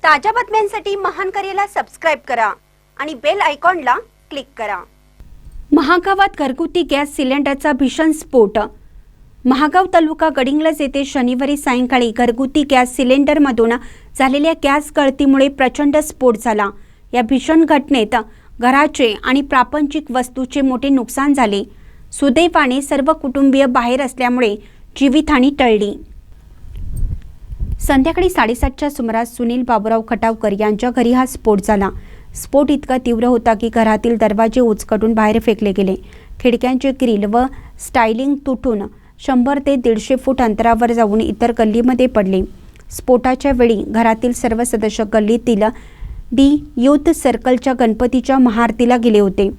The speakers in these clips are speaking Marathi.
ताज्या बातम्यांसाठी महानकरेला सबस्क्राइब करा आणि बेल आयकॉनला क्लिक करा। महागावात घरगुती गॅस सिलेंडरचा भीषण स्फोट। महागाव तालुका गडिंग्लज येथे शनिवारी सायंकाळी घरगुती गॅस सिलेंडरमधून झालेल्या गॅस गळतीमुळे प्रचंड स्फोट झाला। या भीषण घटनेत घराचे आणि प्रापंचिक वस्तूचे मोठे नुकसान झाले। सुदैवाने सर्व कुटुंबीय बाहेर असल्यामुळे जीवितहानी टळली। संध्याकाळी 7:30च्या सुमारास सुनील बाबूराव खटावकर यांच्या घरी हा स्फोट झाला। स्फोट इतका तीव्र होता की घरातील दरवाजे उचकटून बाहेर फेकले गेले। खिडक्यांचे ग्रिल व स्टायलिंग तुटून 100 ते 150 फूट अंतरावर जाऊन इतर गल्लीमध्ये पडले। स्फोटाच्या वेळी घरातील सर्व सदस्य गल्लीतील डी युथ सर्कलच्या गणपतीच्या महाआरतीला गेले होते।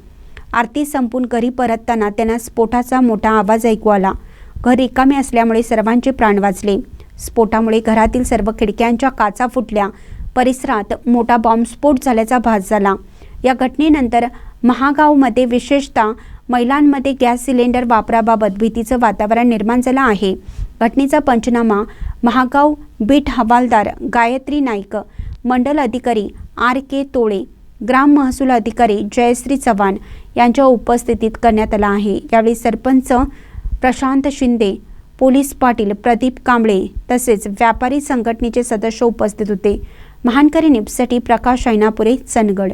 आरती संपून घरी परतताना त्यांना स्फोटाचा मोठा आवाज ऐकू आला। घर रिकामे असल्यामुळे सर्वांचे प्राण वाचले। स्फोटामुळे घरातील सर्व खिडक्यांच्या काचा फुटल्या। परिसरात मोठा बॉम्बस्फोट झाल्याचा भास झाला। या घटनेनंतर महागावमध्ये विशेषतः महिलांमध्ये गॅस सिलेंडर वापराबाबत भीतीचं वातावरण निर्माण झालं आहे। घटनेचा पंचनामा महागाव बीट हवालदार गायत्री नाईक, मंडल अधिकारी RK तोळे, ग्राम महसूल अधिकारी जयश्री चव्हाण यांच्या उपस्थितीत करण्यात आला आहे। यावेळी सरपंच प्रशांत शिंदे, पोलीस पाटील प्रदीप कांबळे तसेच व्यापारी संघटनेचे सदस्य उपस्थित होते। महानकरी न्यूजसाठी प्रकाश ऐनापुरे, चंदगड।